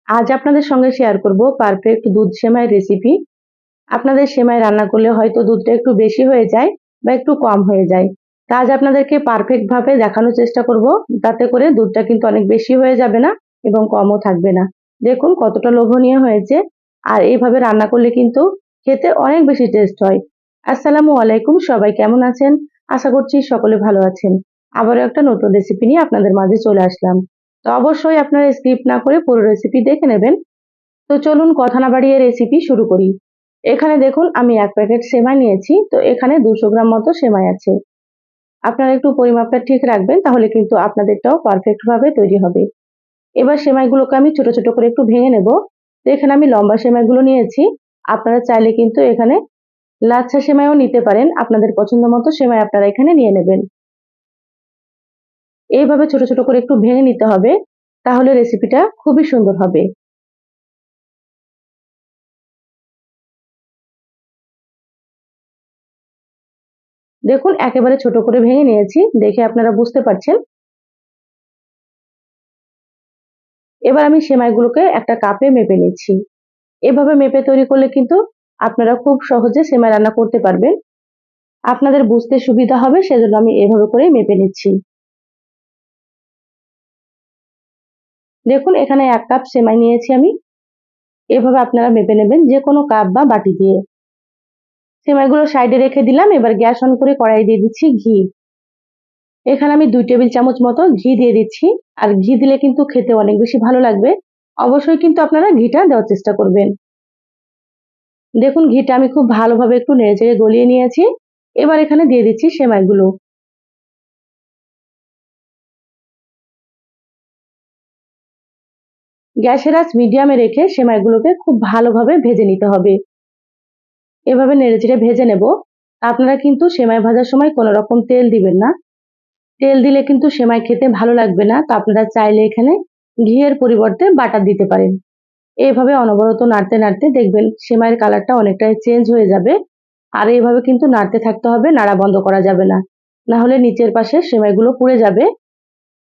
আজ আপনাদের সঙ্গে শেয়ার করব পারফেক্ট দুধ সেমাইয়ের রেসিপি। আপনাদের সেমাই রান্না করলে হয়তো দুধটা একটু বেশি হয়ে যায় বা একটু কম হয়ে যায়। তা আজ আপনাদেরকে পারফেক্ট ভাবে দেখানোর চেষ্টা করব, তাতে করে দুধটা কিন্তু অনেক বেশি হয়ে যাবে না এবং কমও থাকবে না। দেখুন কতটা লোভনীয় হয়েছে। আর এইভাবে রান্না করলে কিন্তু খেতে অনেক বেশি টেস্ট হয়। আসসালামু আলাইকুম, সবাই কেমন আছেন? আশা করছি সকলে ভালো আছেন। আবারও একটা নতুন রেসিপি নিয়ে আপনাদের মাঝে চলে আসলাম। তো অবশ্যই আপনারা স্কিপ না করে পুরো রেসিপি দেখে নেবেন। তো চলুন কথা না বাড়িয়ে রেসিপি শুরু করি। এখানে দেখুন আমি 1 প্যাকেট সেমাই নিয়েছি। তো এখানে 200 গ্রাম মতো সেমাই আছে। আপনারা একটু পরিমাপটা ঠিক রাখবেন, তাহলে কিন্তু আপনাদেরটাও পারফেক্ট ভাবে তৈরি হবে। এবার সেমাইগুলোকে আমি ছোট ছোট করে একটু ভেঙে নেব। তো এখানে আমি লম্বা সেমাইগুলো নিয়েছি। আপনারা চাইলে কিন্তু এখানে লাচ্ছা সেমাইও নিতে পারেন। আপনাদের পছন্দ মতো সেমাই আপনারা এখানে নিয়ে নেবেন। এইভাবে ছোট ছোট করে একটু ভেঙে নিতে হবে, তাহলে রেসিপিটা খুবই সুন্দর হবে। দেখুন একেবারে ছোট করে ভেঙে নিয়েছি, দেখে আপনারা বুঝতে পারছেন। এবার আমি সেমাইগুলোকে একটা কাপে মেপে নিচ্ছি। এভাবে মেপে তৈরি করলে কিন্তু আপনারা খুব সহজে সেমাই রান্না করতে পারবেন। আপনাদের বুঝতে সুবিধা হবে, সেজন্য আমি এভাবে করে মেপে নিচ্ছি। দেখুন এখানে 1 কাপ সেমাই নিয়েছি আমি। এভাবে আপনারা মেপে নেবেন যে কোনো কাপ বা বাটি দিয়ে। সেমাইগুলো সাইডে রেখে দিলাম। এবার গ্যাস অন করে কড়াই দিয়ে দিচ্ছি ঘি। এখানে আমি 2 টেবিল চামচ মতো ঘি দিয়ে দিচ্ছি। আর ঘি দিলে কিন্তু খেতে অনেক বেশি ভালো লাগবে। অবশ্যই কিন্তু আপনারা ঘিটা দেওয়ার চেষ্টা করবেন। দেখুন ঘিটা আমি খুব ভালোভাবে একটু নেড়েচেড়ে গলিয়ে নিয়েছি। এবার এখানে দিয়ে দিচ্ছি সেমাইগুলো। গ্যাসের আঁচ মিডিয়ামে রেখে সেমাইগুলোকে খুব ভালোভাবে ভেজে নিতে হবে। এভাবে নেড়েচেড়ে ভেজে নেব। আপনারা কিন্তু সেমাই ভাজার সময় কোনো রকম তেল দিবেন না। তেল দিলে কিন্তু সেমাই খেতে ভালো লাগবে না। তো আপনারা চাইলে এখানে ঘিয়ের পরিবর্তে বাটার দিতে পারেন। এইভাবে অনবরত নাড়তে নাড়তে দেখবেন সেমাইয়ের কালারটা অনেকটাই চেঞ্জ হয়ে যাবে। আর এইভাবে কিন্তু নাড়তে থাকতে হবে, নাড়া বন্ধ করা যাবে না। না হলে নিচের পাশে সেমাইগুলো পুড়ে যাবে।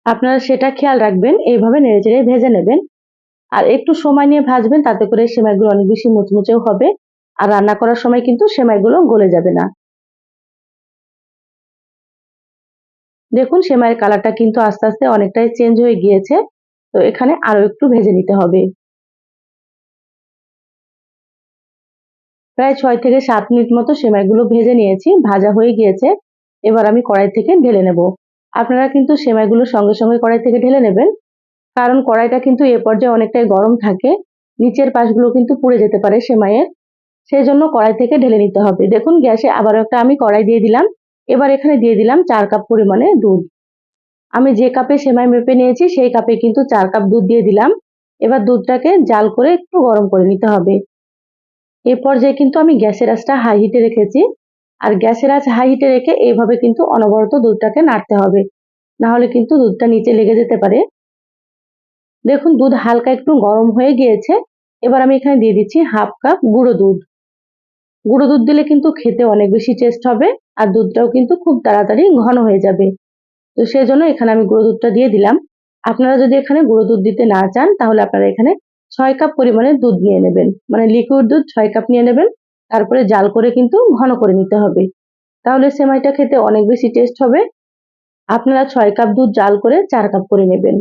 আপনারা সেটা খেয়াল রাখবেন। এইভাবে নেড়েচেড়ে ভেজে নেবেন। আর একটু সময় নিয়ে ভাজবেন, তাতে করে সেমাইগুলো অনেক বেশি মুচমুচেও হবে। আর রান্না করার সময় কিন্তু সেমাইগুলো গলে যাবে না। দেখুন সেমাইয়ের কালারটা কিন্তু আস্তে আস্তে অনেকটাই চেঞ্জ হয়ে গিয়েছে। তো এখানে আরো একটু ভেজে নিতে হবে। প্রায় 6 থেকে 7 মিনিট মতো সেমাইগুলো ভেজে নিয়েছি, ভাজা হয়ে গিয়েছে। এবার আমি কড়াই থেকে ঢেলে নেব। আপনারা কিন্তু সেমাইগুলো সঙ্গে সঙ্গে কড়াই থেকে ঢেলে নেবেন, কারণ কড়াইটা কিন্তু এ পর্যায়ে অনেকটাই গরম থাকে। নিচের পাশগুলো কিন্তু পুড়ে যেতে পারে সেমাইয়ের। সেই জন্য কড়াই থেকে ঢেলে নিতে হবে। দেখুন গ্যাসে আবারও একটা আমি কড়াই দিয়ে দিলাম। এবার এখানে দিয়ে দিলাম 4 কাপ পরিমাণে দুধ। আমি যে কাপে সেমাই মেপে নিয়েছি সেই কাপে কিন্তু 4 কাপ দুধ দিয়ে দিলাম। এবার দুধটাকে জাল করে একটু গরম করে নিতে হবে। এই পর্যায়ে কিন্তু আমি গ্যাসের আঁচটা হাই হিটে রেখেছি। আর গ্যাসের আঁচ হাই হিটে রেখে এইভাবে কিন্তু অনবরত দুধটাকে নাড়তে হবে। না হলে কিন্তু দুধটা নিচে লেগে যেতে পারে। দেখুন দুধ হালকা একটু গরম হয়ে গিয়েছে। এবার আমি এখানে দিয়ে দিচ্ছি হাফ কাপ গুঁড়ো দুধ। গুঁড়ো দুধ দিলে কিন্তু খেতে অনেক বেশি টেস্ট হবে। আর দুধটাও কিন্তু খুব তাড়াতাড়ি ঘন হয়ে যাবে। তো সেজন্য এখানে আমি গুঁড়ো দুধটা দিয়ে দিলাম। আপনারা যদি এখানে গুঁড়ো দুধ দিতে না চান, তাহলে আপনারা এখানে 6 কাপ পরিমাণে দুধ নিয়ে নেবেন। মানে লিকুইড দুধ 6 কাপ নিয়ে নেবেন। তারপরে জাল করে কিন্তু ঘন করে নিতে হবে। তাহলে সেমাইটা খেতে অনেক বেশি টেস্ট হবে। আপনারা 6 কাপ দুধ জাল করে 4 কাপ করে নেবেন।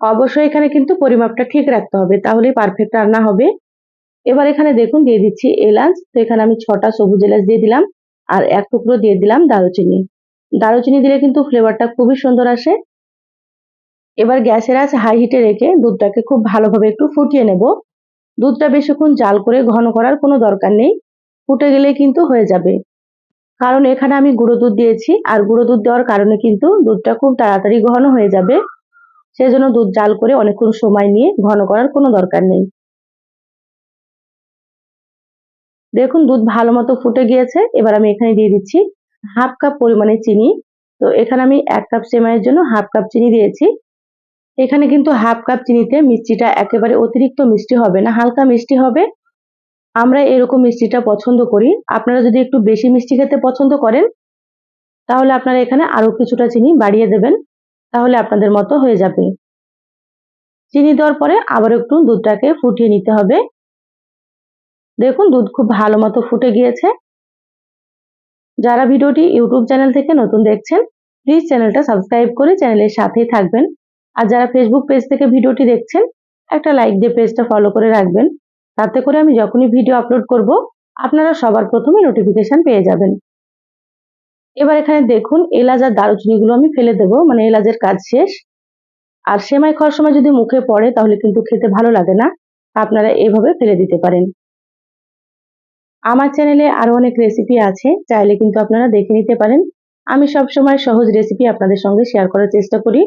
অবশ্যই এখানে কিন্তু পরিমাপটা ঠিক রাখতে হবে, তাহলেই পারফেক্ট রান্না হবে। এবার এখানে দেখুন দিয়ে দিচ্ছি এলাচ। তো এখানে আমি 6টা সবুজ এলাচ দিয়ে দিলাম। আর 1 টুকরো দিয়ে দিলাম দারুচিনি। দারুচিনি দিলে কিন্তু ফ্লেভারটা খুবই সুন্দর আসে। এবার গ্যাসের আঁচ হাই হিটে রেখে দুধটাকে খুব ভালোভাবে একটু ফুটিয়ে নেব। দুধটা বেশিক্ষণ জাল করে ঘন করার কোনো দরকার নেই। ফুটে গেলে কিন্তু হয়ে যাবে। কারণ এখানে আমি গুঁড়ো দুধ দিয়েছি, আর গুঁড়ো দুধ দেওয়ার কারণে কিন্তু দুধটা খুব তাড়াতাড়ি ঘন হয়ে যাবে। সেজন্য দুধ জাল করে অনেকক্ষণ সময় নিয়ে ঘন করার কোনো দরকার নেই। দেখুন দুধ ভালো মতো ফুটে গিয়েছে। এবার আমি এখানে দিয়ে দিচ্ছি হাফ কাপ পরিমাণে চিনি। তো এখানে আমি 1 কাপ সেমাইয়ের জন্য হাফ কাপ চিনি দিয়েছি। এখানে কিন্তু হাফ কাপ চিনিতে মিষ্টিটা একেবারে অতিরিক্ত মিষ্টি হবে না, হালকা মিষ্টি হবে। আমরা এরকম মিষ্টিটা পছন্দ করি। আপনারা যদি একটু বেশি মিষ্টি খেতে পছন্দ করেন, তাহলে আপনারা এখানে আরো কিছুটা চিনি বাড়িয়ে দেবেন। তাহলে আপনাদের মতো হয়ে যাবে। চিনি দেওয়ার পরে আবার একটু দুধটাকে ফুটিয়ে নিতে হবে। দেখুন দুধ খুব ভালো মতো ফুটে গিয়েছে। যারা ভিডিওটি ইউটিউব চ্যানেল থেকে নতুন দেখছেন প্লিজ চ্যানেলটা সাবস্ক্রাইব করে চ্যানেলের সাথেই থাকবেন। আর যারা ফেসবুক পেজ থেকে ভিডিওটি দেখছেন একটা লাইক দিয়ে পেজটা ফলো করে রাখবেন, তাতে করে আমি যখনই ভিডিও আপলোড করব আপনারা সবার প্রথমে নোটিফিকেশন পেয়ে যাবেন। এবার এখানে দেখুন এলাচ আর দারুচিনিগুলো আমি ফেলে দেবো, মানে এলাচের কাজ শেষ। আর সেমাই খাওয়ার সময় যদি মুখে পড়ে তাহলে কিন্তু খেতে ভালো লাগে না, আপনারা এভাবে ফেলে দিতে পারেন। আমার চ্যানেলে আরো অনেক রেসিপি আছে, চাইলে কিন্তু আপনারা দেখে নিতে পারেন। আমি সবসময় সহজ রেসিপি আপনাদের সঙ্গে শেয়ার করার চেষ্টা করি,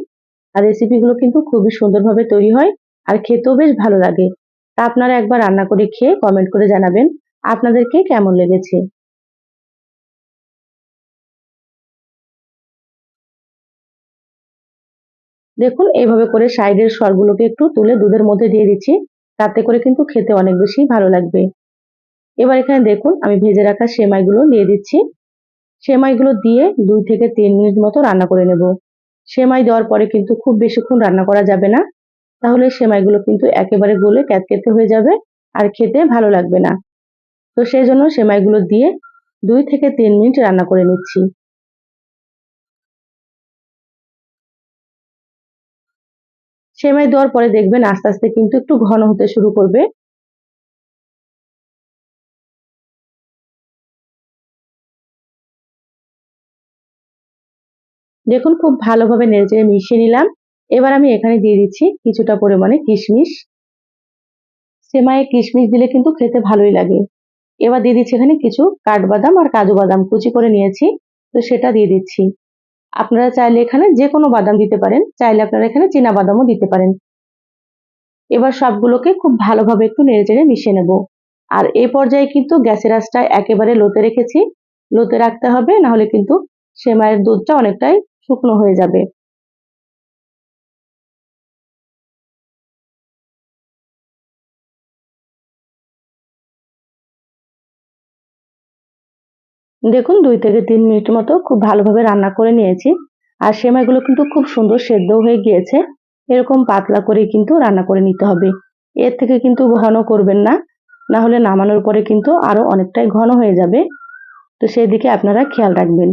আর রেসিপিগুলো কিন্তু খুবই সুন্দরভাবে তৈরি হয় আর খেতেও বেশ ভালো লাগে। তা আপনারা একবার রান্না করে খেয়ে কমেন্ট করে জানাবেন আপনাদেরকে কেমন লেগেছে। দেখুন এইভাবে করে সাইডের সরগুলোকে একটু তুলে দুধের মধ্যে দিয়ে দিচ্ছি, তাতে করে কিন্তু খেতে অনেক বেশি ভালো লাগবে। এবার এখানে দেখুন আমি ভেজে রাখা সেমাইগুলো দিয়ে দিচ্ছি। সেমাইগুলো দিয়ে 2 থেকে 3 মিনিট মতো রান্না করে নেব। সেমাই দেওয়ার পরে কিন্তু খুব বেশিক্ষণ রান্না করা যাবে না, তাহলে সেমাইগুলো কিন্তু একেবারে গলে ক্যাতকেতে হয়ে যাবে আর খেতে ভালো লাগবে না। তো সেই জন্য সেমাইগুলো দিয়ে 2 থেকে 3 মিনিট রান্না করে নিচ্ছি। সেমাই দেওয়ার পরে দেখবেন আস্তে আস্তে কিন্তু একটু ঘন হতে শুরু করবে। দেখুন খুব ভালোভাবে নেড়েচেড়ে মিশিয়ে নিলাম। এবার আমি এখানে দিয়ে দিচ্ছি কিছুটা পরিমাণে কিশমিশ। সেমাইয়ে কিশমিশ দিলে কিন্তু খেতে ভালোই লাগে। এবার দিয়ে দিচ্ছি এখানে কিছু কাঠবাদাম আর কাজু বাদাম কুচি করে নিয়েছি, তো সেটা দিয়ে দিচ্ছি। আপনারা চাইলে এখানে যে কোনো বাদাম দিতে পারেন, চাইলে আপনারা এখানে চীনা বাদামও দিতে পারেন। এবার সবগুলোকে খুব ভালোভাবে একটু নেড়েচেড়ে মিশিয়ে নেব। আর এই পর্যায়ে কিন্তু গ্যাসের আঁচটা একেবারে লোতে রেখেছি, লোতে রাখতে হবে, না হলে কিন্তু সেমাইয়ের দুধটা অনেকটাই শুকনো হয়ে যাবে। দেখুন 2 থেকে 3 মিনিট মতো খুব ভালোভাবে রান্না করে নিয়েছি। আর সেমাইগুলো কিন্তু খুব সুন্দর সেদ্ধ হয়ে গিয়েছে। এরকম পাতলা করে কিন্তু রান্না করে নিতে হবে। এর থেকে কিন্তু ঘন করবেন না, না হলে নামানোর পরে কিন্তু আরো অনেকটাই ঘন হয়ে যাবে। তো সেই দিকে আপনারা খেয়াল রাখবেন।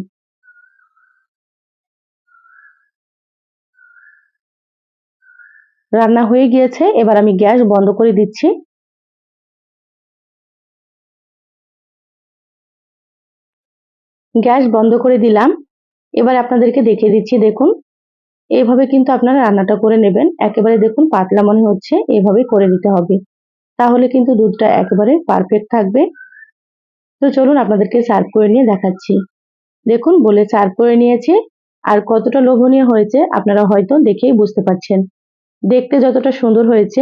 রান্না হয়ে গিয়েছে, এবার আমি গ্যাস বন্ধ করে দিচ্ছি। গ্যাস বন্ধ করে দিলাম। এবার আপনাদেরকে দেখিয়ে দিচ্ছি, দেখুন এইভাবে কিন্তু আপনারা রান্নাটা করে নেবেন। একেবারে দেখুন পাতলা মনে হচ্ছে, এইভাবেই করে নিতে হবে, তাহলে কিন্তু দুধটা একেবারে পারফেক্ট থাকবে। তো চলুন আপনাদেরকে সার্ভ করে নিয়ে দেখাচ্ছি। দেখুন বলে সার্ভ করে নিয়েছি, আর কতটা লোভনীয় হয়েছে আপনারা হয়তো দেখেই বুঝতে পারছেন। দেখতে যতটা সুন্দর হয়েছে,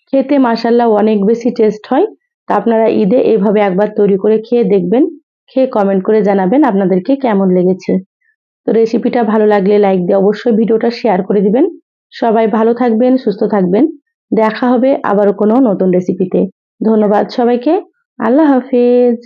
খেতে মাশাআল্লাহ অনেক বেশি টেস্ট হয়। তা আপনারা ঈদে এইভাবে একবার তৈরি করে খেয়ে দেখবেন, খেয়ে কমেন্ট করে জানাবেন আপনাদেরকে কেমন লেগেছে। তো রেসিপিটা ভালো লাগলে লাইক দিয়ে অবশ্যই ভিডিওটা শেয়ার করে দিবেন। সবাই ভালো থাকবেন, সুস্থ থাকবেন। দেখা হবে আবারও কোনো নতুন রেসিপিতে। ধন্যবাদ সবাইকে। আল্লাহ হাফেজ।